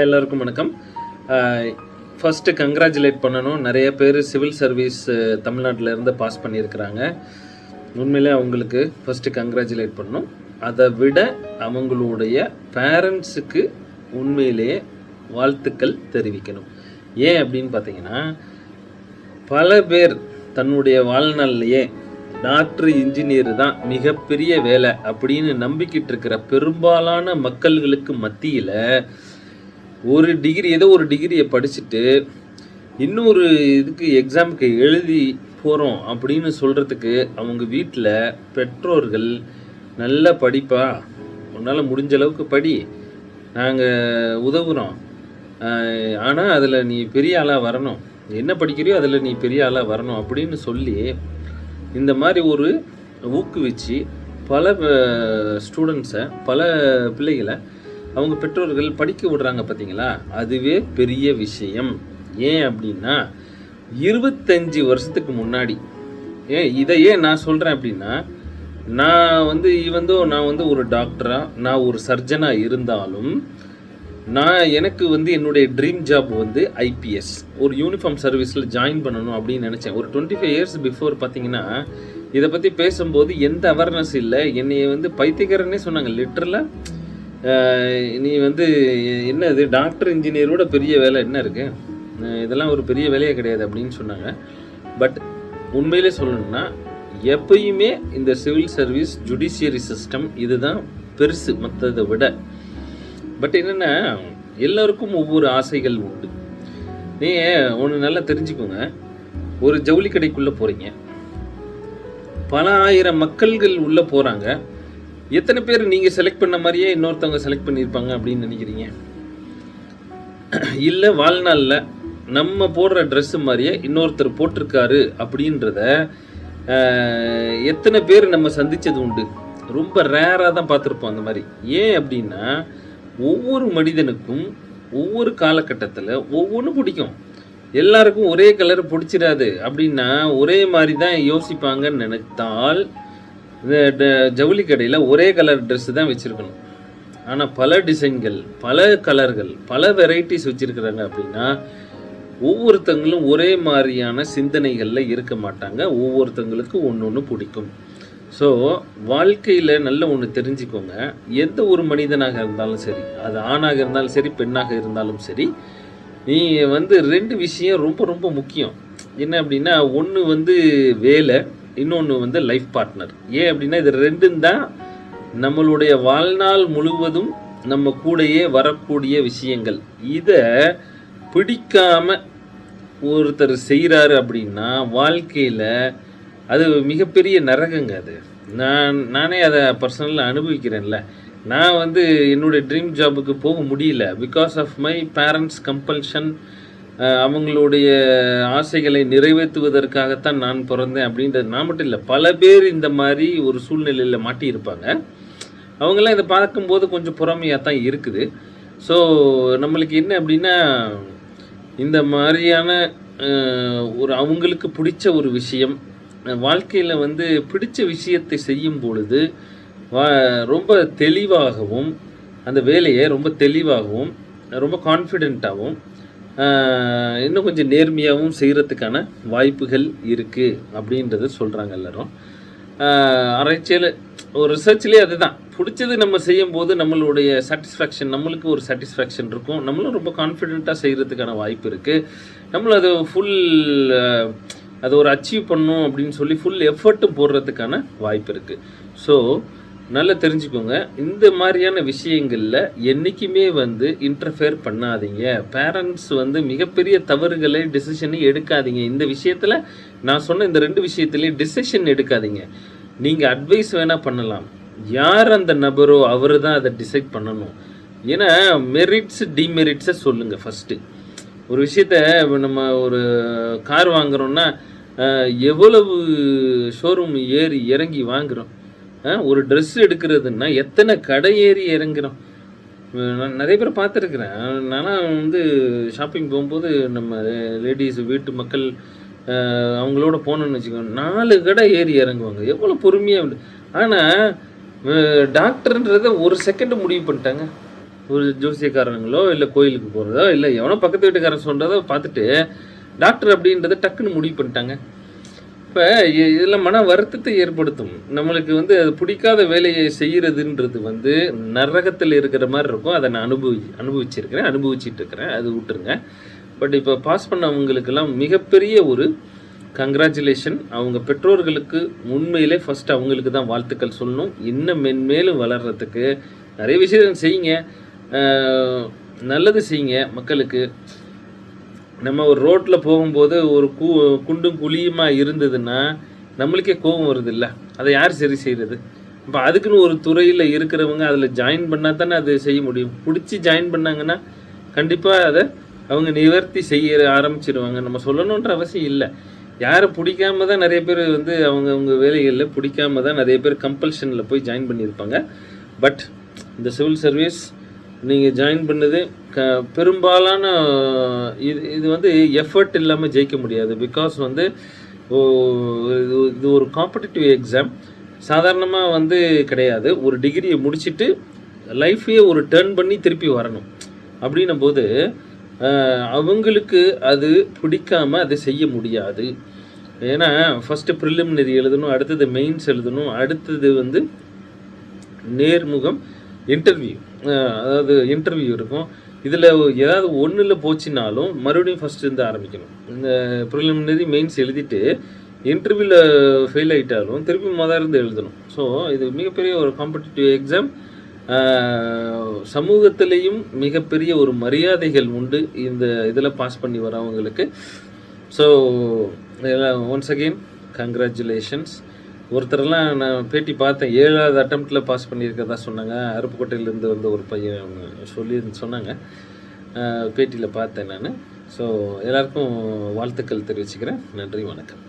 எல்லாருக்கும் வணக்கம். First congratulate பண்ணணும். நிறைய பேர் சிவில் சர்வீஸ் தமிழ்நாட்டில் இருந்து பாஸ் பண்ணியிருக்கிறாங்க. உண்மையிலே அவங்களுக்கு ஃபஸ்ட்டு கங்க்ராச்சுலேட் பண்ணணும். அதை விட அவங்களுடைய பேரண்ட்ஸுக்கு உண்மையிலேயே வாழ்த்துக்கள் தெரிவிக்கணும். ஏன் அப்படின்னு பார்த்தீங்கன்னா, பல பேர் தன்னுடைய வாழ்நாள்லையே டாக்டர், இன்ஜினியர் தான் மிகப்பெரிய வேலை அப்படின்னு நம்பிக்கிட்டு இருக்கிற பெரும்பாலான மக்கள்களுக்கு மத்தியில் ஒரு டிகிரி, ஏதோ ஒரு டிகிரியை படிச்சுட்டு இன்னொரு இதுக்கு எக்ஸாமுக்கு எழுதி போகிறோம் அப்படின்னு சொல்கிறதுக்கு அவங்க வீட்டில் பெற்றோர்கள் நல்ல படிப்பா, உன்னால் முடிஞ்ச அளவுக்கு படி, நாங்கள் உதவுகிறோம், ஆனால் அதில் நீ பெரிய ஆளாக வரணும், என்ன படிக்கிறியோ அதில் நீ பெரிய ஆளாக வரணும் அப்படின்னு சொல்லி இந்த மாதிரி ஒரு ஊக்குவிச்சு பல ஸ்டூடெண்ட்ஸை, பல பிள்ளைகளை அவங்க பெற்றோர்கள் படிக்க விடுறாங்க. பார்த்தீங்களா, அதுவே பெரிய விஷயம். ஏன் அப்படின்னா, 25 வருஷத்துக்கு முன்னாடி, இதை ஏன் நான் சொல்கிறேன் அப்படின்னா, நான் வந்து ஒரு டாக்டராக, நான் ஒரு சர்ஜனாக இருந்தாலும் எனக்கு என்னுடைய ட்ரீம் ஜாப் ஐபிஎஸ், ஒரு யூனிஃபார்ம் சர்வீஸில் ஜாயின் பண்ணணும் அப்படின்னு நினச்சேன். ஒரு 25 இயர்ஸ் பிஃபோர் பார்த்தீங்கன்னா, இதை பற்றி பேசும்போது எந்த அவேர்னஸ் இல்லை. என்னை பைத்தியக்காரனே சொன்னாங்க. லிட்டரலாக நீ என்ன இது டாக்டர், இன்ஜினியரோட பெரிய வேலை என்ன இருக்குது, இதெல்லாம் ஒரு பெரிய வேலையே கிடையாது அப்படின்னு சொன்னாங்க. பட் உண்மையிலே சொல்லணும்னா, எப்பயுமே இந்த சிவில் சர்வீஸ், ஜுடிஷியரி சிஸ்டம் இதுதான் பெருசு மற்றதை விட. பட் என்னென்னா, எல்லோருக்கும் ஒவ்வொரு ஆசைகள் உண்டு. நீங்கள் ஒன்று நல்லா தெரிஞ்சுக்கோங்க. ஒரு ஜவுளி கடைக்குள்ளே போகிறீங்க, பல ஆயிரம் மக்கள்கள் உள்ளே போகிறாங்க. எத்தனை பேர் நீங்கள் செலக்ட் பண்ண மாதிரியே இன்னொருத்தவங்க செலக்ட் பண்ணியிருப்பாங்க அப்படின்னு நினைக்கிறீங்க? இல்லை, வாழ்நாளில் நம்ம போடுற ட்ரெஸ்ஸு மாதிரியே இன்னொருத்தர் போட்டிருக்காரு அப்படின்றத எத்தனை பேர் நம்ம சந்தித்தது உண்டு? ரொம்ப ரேராக தான் பார்த்துருப்போம் அந்த மாதிரி. ஏன் அப்படின்னா, ஒவ்வொரு மனிதனுக்கும் ஒவ்வொரு காலகட்டத்தில் ஒவ்வொன்றும் பிடிக்கும். எல்லாருக்கும் ஒரே கலர் பிடிச்சிடாது அப்படின்னா ஒரே மாதிரி தான் யோசிப்பாங்கன்னு நினைத்தால் இந்த ஜவுளி கடையில் ஒரே கலர் ட்ரெஸ்ஸு தான் வச்சுருக்கணும். ஆனால் பல டிசைன்கள், பல கலர்கள், பல வெரைட்டிஸ் வச்சுருக்குறாங்க அப்படின்னா ஒவ்வொருத்தங்களும் ஒரே மாதிரியான சிந்தனைகளில் இருக்க மாட்டாங்க. ஒவ்வொருத்தங்களுக்கு ஒன்று ஒன்று பிடிக்கும். ஸோ வாழ்க்கையில் நல்ல ஒன்று தெரிஞ்சுக்கோங்க. எந்த ஒரு மனிதனாக இருந்தாலும் சரி, அது ஆணாக இருந்தாலும் சரி, பெண்ணாக இருந்தாலும் சரி, நீ 2 விஷயம் ரொம்ப ரொம்ப முக்கியம். என்ன அப்படின்னா, ஒன்று வேலை, இன்னொன்று லைஃப் பார்ட்னர். ஏன் அப்படின்னா, இது 2ம் தான் நம்மளுடைய வாழ்நாள் முழுவதும் நம்ம கூடயே வரக்கூடிய விஷயங்கள். இதை பிடிக்காமல் ஒருத்தர் செய்கிறாரு அப்படின்னா வாழ்க்கையில் அது மிகப்பெரிய நரகங்க. அது நானே அதை பர்சனலாக அனுபவிக்கிறேன்ல. நான் என்னுடைய ட்ரீம் ஜாபுக்கு போக முடியல. Because of my parents compulsion. அவங்களுடைய ஆசைகளை நிறைவேற்றுவதற்காகத்தான் நான் பிறந்தேன் அப்படின்றது நான் மட்டும் இல்லை, பல பேர் இந்த மாதிரி ஒரு சூழ்நிலையில் மாட்டியிருப்பாங்க. அவங்களாம் இதை பார்க்கும்போது கொஞ்சம் பொறாமையாக தான் இருக்குது. ஸோ நம்மளுக்கு என்ன அப்படின்னா, இந்த மாதிரியான ஒரு அவங்களுக்கு பிடிச்ச ஒரு விஷயம் வாழ்க்கையில் பிடிச்ச விஷயத்தை செய்யும் பொழுது ரொம்ப தெளிவாகவும், அந்த வேலையை ரொம்ப தெளிவாகவும், ரொம்ப கான்ஃபிடெண்ட்டாகவும், இன்னும் கொஞ்சம் நேர்மையாகவும் செய்கிறதுக்கான வாய்ப்புகள் இருக்குது அப்படின்றத சொல்கிறாங்க எல்லோரும். ஆராய்ச்சியில், ஒரு ரிசர்ச்லேயே அதுதான் பிடிச்சது நம்ம செய்யும்போது நம்மளுடைய சாட்டிஸ்ஃபேக்ஷன், நம்மளுக்கு ஒரு சாட்டிஸ்ஃபேக்ஷன் இருக்கும். நம்மளும் ரொம்ப கான்ஃபிடெண்ட்டாக செய்கிறதுக்கான வாய்ப்பு இருக்குது. நம்மளும் அதை அதை ஒரு அச்சீவ் பண்ணணும் அப்படின்னு சொல்லி ஃபுல் எஃபர்ட்டும் போடுறதுக்கான வாய்ப்பு இருக்குது. ஸோ நல்லா தெரிஞ்சுக்கோங்க, இந்த மாதிரியான விஷயங்களில் என்றைக்குமே இன்டர்ஃபியர் பண்ணாதீங்க. பேரண்ட்ஸ் மிகப்பெரிய தவறுகளை, டிசிஷனை எடுக்காதீங்க. இந்த விஷயத்தில் நான் சொன்ன இந்த 2 விஷயத்துலேயும் டிசிஷன் எடுக்காதீங்க. நீங்கள் அட்வைஸ் வேணால் பண்ணலாம், யார் அந்த நபரோ அவர் தான் அதை டிசைட் பண்ணணும். ஏன்னா மெரிட்ஸ், டிமெரிட்ஸை சொல்லுங்கள் ஃபஸ்ட்டு. ஒரு விஷயத்த நம்ம ஒரு கார் வாங்குகிறோன்னா எவ்வளவு ஷோரூம் ஏறி இறங்கி வாங்குகிறோம். ஒரு ட்ரெஸ் எடுக்கிறதுன்னா எத்தனை கடை ஏறி இறங்குறோம். நான் நிறைய பேர் பார்த்துருக்குறேன். நானும் ஷாப்பிங் போகும்போது நம்ம லேடிஸ், வீட்டு மக்கள் அவங்களோட போனோன்னு வச்சுக்கோங்க, 4 கடை ஏறி இறங்குவாங்க. எவ்வளோ பொறுமையாக. ஆனால் டாக்டர்ன்றதை ஒரு செகண்ட் முடிவு பண்ணிட்டாங்க. ஒரு ஜோசியக்காரங்களோ இல்லை கோயிலுக்கு போகிறதோ இல்லை எவனோ பக்கத்து வீட்டுக்காரன் சொல்கிறதோ பார்த்துட்டு டாக்டர் அப்படின்றத டக்குன்னு முடிவு பண்ணிட்டாங்க. இப்போ இதில் மன வருத்தத்தை ஏற்படுத்தும். நம்மளுக்கு வந்து அது பிடிக்காத வேலையை செய்கிறதுன்றது வந்து நரகத்தில் இருக்கிற மாதிரி இருக்கும். அதை நான் அனுபவிச்சிட்டு இருக்கிறேன். அது விட்டுருங்க. பட் இப்போ பாஸ் பண்ணவங்களுக்கெல்லாம் மிகப்பெரிய ஒரு கங்க்ராச்சுலேஷன். அவங்க பெற்றோர்களுக்கு உண்மையிலே ஃபஸ்ட்டு அவங்களுக்கு தான் வாழ்த்துக்கள் சொல்லணும். இன்னும் மென்மேலும் வளர்கிறதுக்கு நிறைய விஷயம் செய்யுங்க, நல்லது செய்யுங்க மக்களுக்கு. நம்ம ஒரு ரோட்டில் போகும்போது ஒரு குண்டும் குழியுமா இருந்ததுன்னா நம்மளுக்கே கோபம் வருது இல்லை? அதை யார் சரி செய்கிறது? இப்போ அதுக்குன்னு ஒரு துறையில் இருக்கிறவங்க அதில் ஜாயின் பண்ணால் தானே அது செய்ய முடியும். பிடிச்சி ஜாயின் பண்ணாங்கன்னா கண்டிப்பாக அதை அவங்க நிவர்த்தி செய்ய ஆரம்பிச்சிடுவாங்க. நம்ம சொல்லணுன்ற அவசியம் இல்லை. யாரை பிடிக்காம தான் நிறைய பேர் வந்து அவங்க வேலைகளில் பிடிக்காம தான் நிறைய பேர் கம்பல்ஷனில் போய் ஜாயின் பண்ணியிருப்பாங்க. பட் இந்த சிவில் சர்வீஸ் நீங்கள் ஜாயின் பண்ணது பெரும்பாலான இது வந்து எஃபர்ட் இல்லாமல் ஜெயிக்க முடியாது. பிகாஸ் வந்து இது ஒரு காம்படிட்டிவ் எக்ஸாம், சாதாரணமாக வந்து கிடையாது. ஒரு டிகிரியை முடிச்சுட்டு லைஃப்பையே ஒரு டேர்ன் பண்ணி திருப்பி வரணும். அப்படின்னும் போது அவங்களுக்கு அது பிடிக்காமல் அதை செய்ய முடியாது. ஏன்னா ஃபஸ்ட்டு ப்ரிலிமினரி எழுதணும், அடுத்தது மெயின்ஸ் எழுதணும், அடுத்தது வந்து நேர்முகம் இன்டர்வியூ இருக்கும். இதில் ஏதாவது ஒன்றில் போச்சுனாலும் மறுபடியும் ஃபஸ்ட்டு ஆரம்பிக்கணும். இந்த ப்ரிலிமினரி மெயின்ஸ் எழுதிட்டு இன்டர்வியூவில் ஃபெயில் ஆகிட்டாலும் திருப்பி இருந்து எழுதணும். ஸோ இது மிகப்பெரிய ஒரு காம்படிட்டிவ் எக்ஸாம். சமூகத்திலையும் மிகப்பெரிய ஒரு மரியாதைகள் உண்டு இந்த இதில் பாஸ் பண்ணி வரவங்களுக்கு. So once again congratulations. ஒருத்தரெல்லாம் நான் பேட்டி பார்த்தேன், 7வது அட்டம்ப்டில் பாஸ் பண்ணியிருக்கிறதா சொன்னாங்க. அருப்புக்கோட்டையிலேருந்து வந்து ஒரு பையன் சொன்னாங்க, பேட்டியில் பார்த்தேன் நான். ஸோ எல்லாருக்கும் வாழ்த்துக்கள் தெரிவிச்சுக்கிறேன். நன்றி, வணக்கம்.